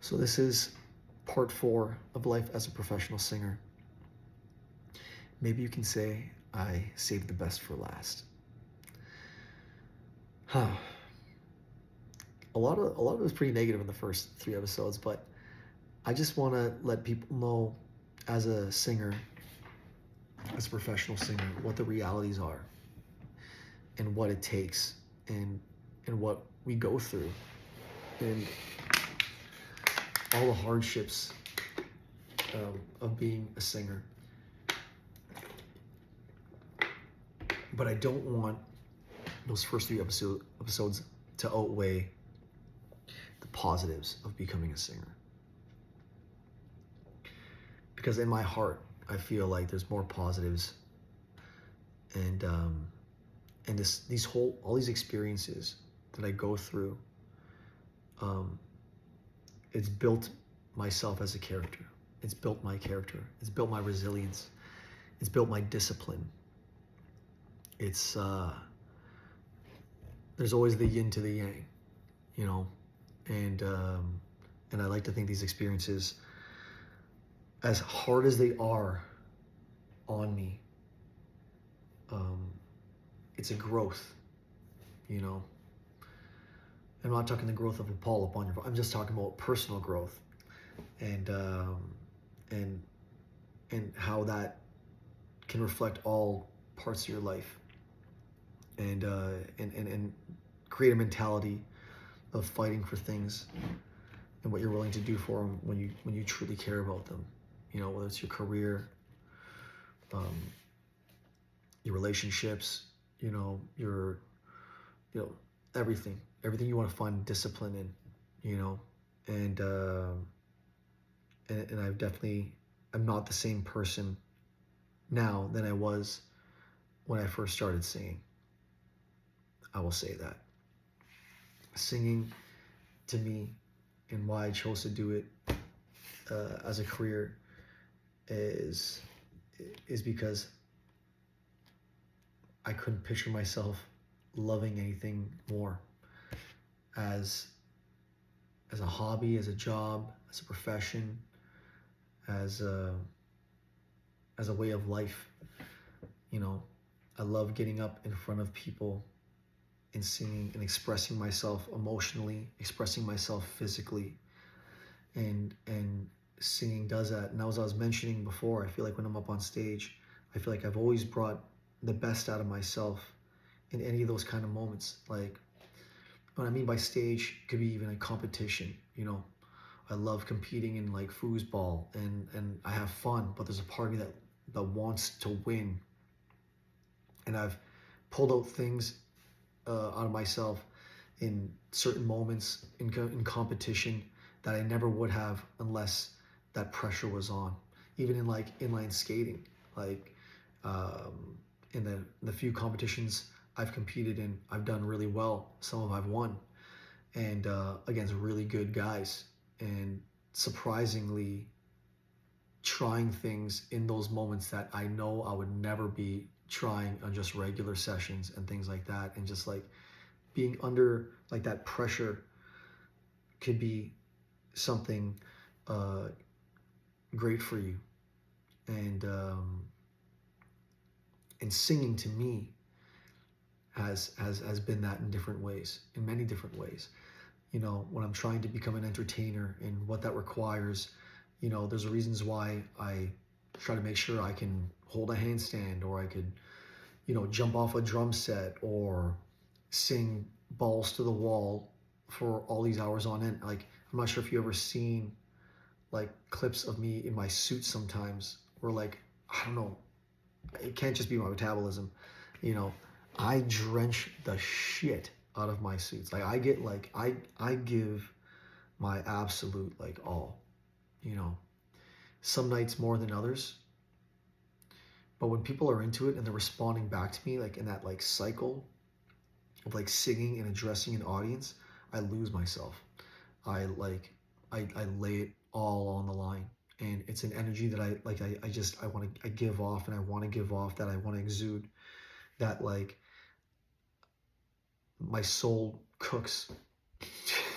So this is part 4 of life as a professional singer. Maybe you can say I saved the best for last. Huh. A lot of it was pretty negative in the first 3 episodes, but I just want to let people know, as a singer, as a professional singer, what the realities are and what it takes and what we go through and all the hardships of being a singer. But I don't want those first 3 episodes to outweigh the positives of becoming a singer. Because in my heart, I feel like there's more positives, and all these experiences that I go through, it's built myself as a character. It's built my character. It's built my resilience. It's built my discipline. It's there's always the yin to the yang, you know, and I like to think these experiences, as hard as they are on me, it's a growth, you know. I'm not talking the growth of a polyp upon your. I'm just talking about personal growth, and how that can reflect all parts of your life, and create a mentality of fighting for things and what you're willing to do for them when you truly care about them. You know, whether it's your career, your relationships, your everything you want to find discipline in, and I'm not the same person now than I was when I first started singing. I will say that singing, to me, and why I chose to do it as a career is because I couldn't picture myself loving anything more as a hobby, as a job, as a profession, as a way of life. I love getting up in front of people and singing and expressing myself emotionally, expressing myself physically, and singing does that. And as I was mentioning before, I feel like when I'm up on stage, I feel like I've always brought the best out of myself in any of those kind of moments. Like, what I mean by stage could be even a competition. I love competing in like foosball, and I have fun, but there's a part of me that wants to win. And I've pulled out things out of myself in certain moments in competition that I never would have unless that pressure was on. Even in like inline skating, like in the few competitions I've competed in, I've done really well. Some of them I've won, and against really good guys, and surprisingly trying things in those moments that I know I would never be trying on just regular sessions and things like that. And just like being under like that pressure could be something great for you. And singing, to me, has been that in different ways, in many different ways. When I'm trying to become an entertainer and what that requires, there's reasons why I try to make sure I can hold a handstand, or I could, jump off a drum set, or sing balls to the wall for all these hours on end. Like, I'm not sure if you ever seen like clips of me in my suit sometimes, where like, I don't know, it can't just be my metabolism. I drench the shit out of my suits. Like, I give my absolute like all. Some nights more than others. But when people are into it and they're responding back to me, like in that like cycle of like singing and addressing an audience, I lose myself. I lay it all on the line, and it's an energy that I give off, and I want to give off, that I want to exude, that like my soul cooks.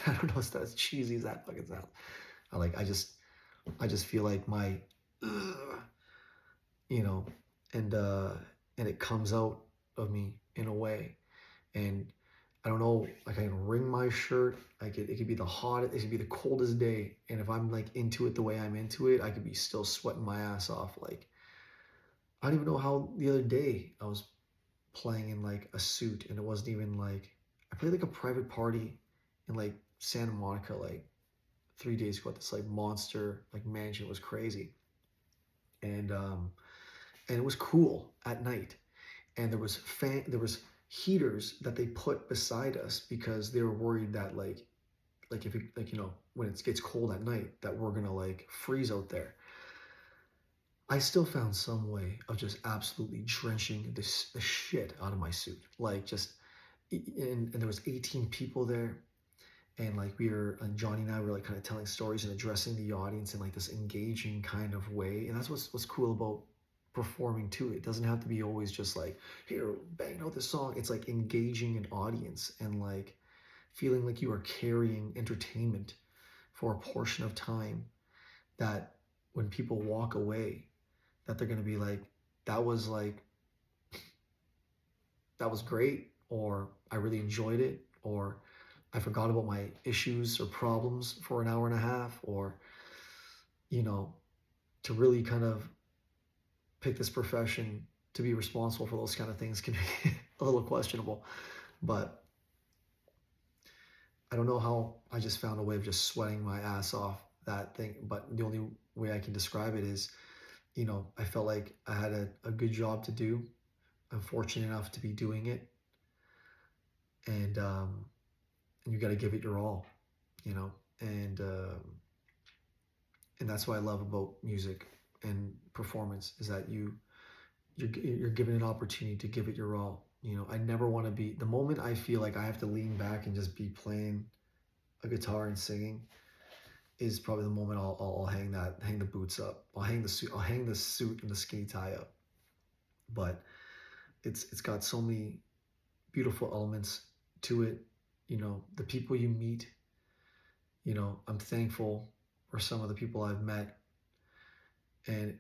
I don't know if that's cheesy as that fucking sounds, I just feel like my, you know, and and it comes out of me in a way, and I don't know, like I can wring my shirt, it could be the hottest, it could be the coldest day, and if I'm like into it the way I'm into it, I could be still sweating my ass off. Like I don't even know how the other day I was playing in like a suit, and it wasn't even like I played like a private party in like Santa Monica like 3 days ago at this like monster like mansion. It was crazy, and and it was cool at night, and there was heaters that they put beside us because they were worried that like if it, like when it gets cold at night that we're gonna like freeze out there. I still found some way of just absolutely drenching the shit out of my suit, like just and there was 18 people there, and like and Johnny and I were like kind of telling stories and addressing the audience in like this engaging kind of way, and that's what's cool about performing too. It doesn't have to be always just like here bang out this song. It's like engaging an audience and like feeling like you are carrying entertainment for a portion of time, that when people walk away that they're going to be like that was great, or I really enjoyed it, or I forgot about my issues or problems for an hour and a half, or, you know, to really kind of pick this profession to be responsible for those kind of things can be a little questionable. But I don't know how I just found a way of just sweating my ass off that thing. But the only way I can describe it is, I felt like I had a good job to do. I'm fortunate enough to be doing it. And you got to give it your all, you know, and and that's what I love about music and performance is that you're given an opportunity to give it your all. I never want to be the moment I feel like I have to lean back and just be playing a guitar and singing is probably the moment I'll hang the boots up. I'll hang the suit and the skinny tie up. But it's got so many beautiful elements to it. The people you meet. I'm thankful for some of the people I've met, and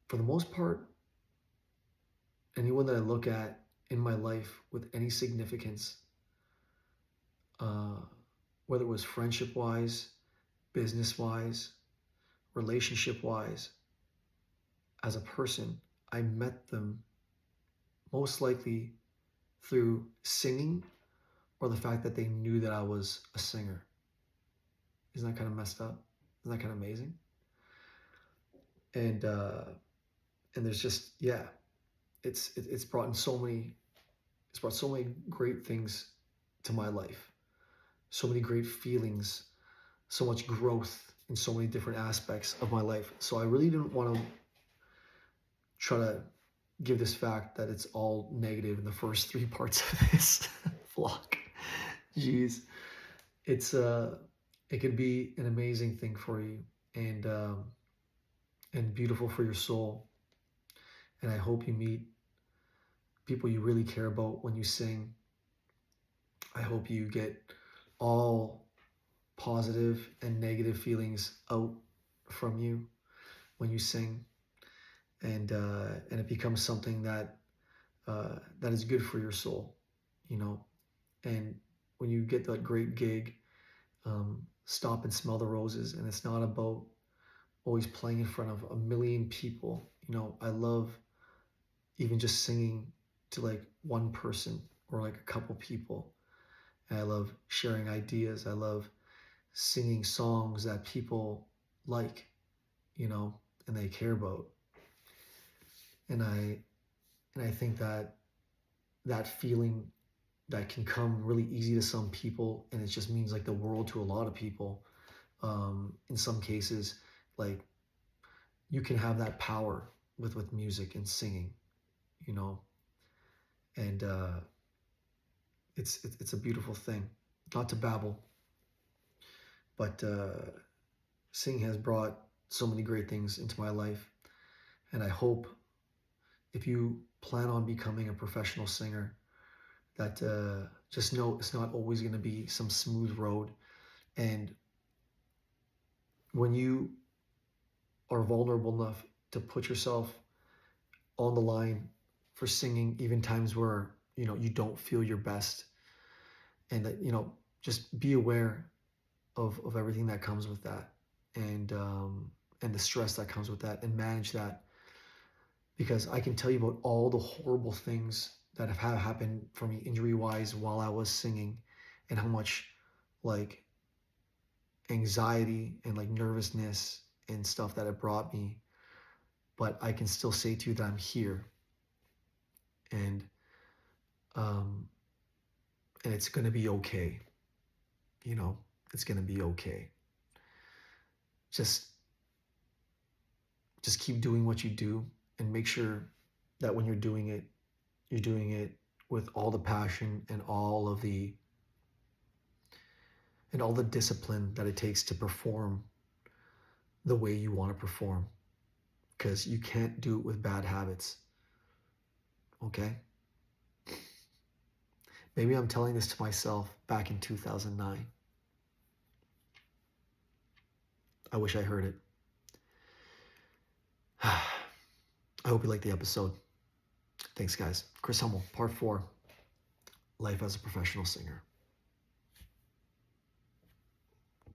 for the most part, anyone that I look at in my life with any significance, uh, whether it was friendship wise, business wise, relationship wise, as a person, I met them most likely through singing or the fact that they knew that I was a singer. Isn't that kind of messed up? Isn't that kind of amazing? And there's just, yeah, it's brought so many great things to my life, so many great feelings, so much growth in so many different aspects of my life. So I really didn't want to try to give this fact that it's all negative in the first three parts of this vlog. Jeez, it's it could be an amazing thing for you, and beautiful for your soul. And I hope you meet people you really care about when you sing. I hope you get all positive and negative feelings out from you when you sing, and it becomes something that is good for your soul, you know. And when you get that great gig, stop and smell the roses. And it's not about always playing in front of a million people. I love even just singing to like one person or like a couple people. And I love sharing ideas. I love singing songs that people like, and they care about. And I think that that feeling that can come really easy to some people, and it just means like the world to a lot of people. In some cases, like you can have that power with music and singing, you know, and it's a beautiful thing. Not to babble, but singing has brought so many great things into my life, and I hope if you plan on becoming a professional singer, that just know it's not always going to be some smooth road, and when you are vulnerable enough to put yourself on the line for singing, even times where you don't feel your best, and that just be aware of everything that comes with that, and the stress that comes with that, and manage that. Because I can tell you about all the horrible things that have happened for me injury wise while I was singing, and how much like anxiety and like nervousness and stuff that it brought me. But I can still say to you that I'm here, and um, and it's gonna be okay. It's gonna be okay. Just just keep doing what you do, and make sure that when you're doing it with all the passion and all the discipline that it takes to perform the way you want to perform, because you can't do it with bad habits. Okay? Maybe I'm telling this to myself back in 2009. I wish I heard it. I hope you liked the episode. Thanks, guys. Chris Hummel, part 4, Life as a Professional Singer.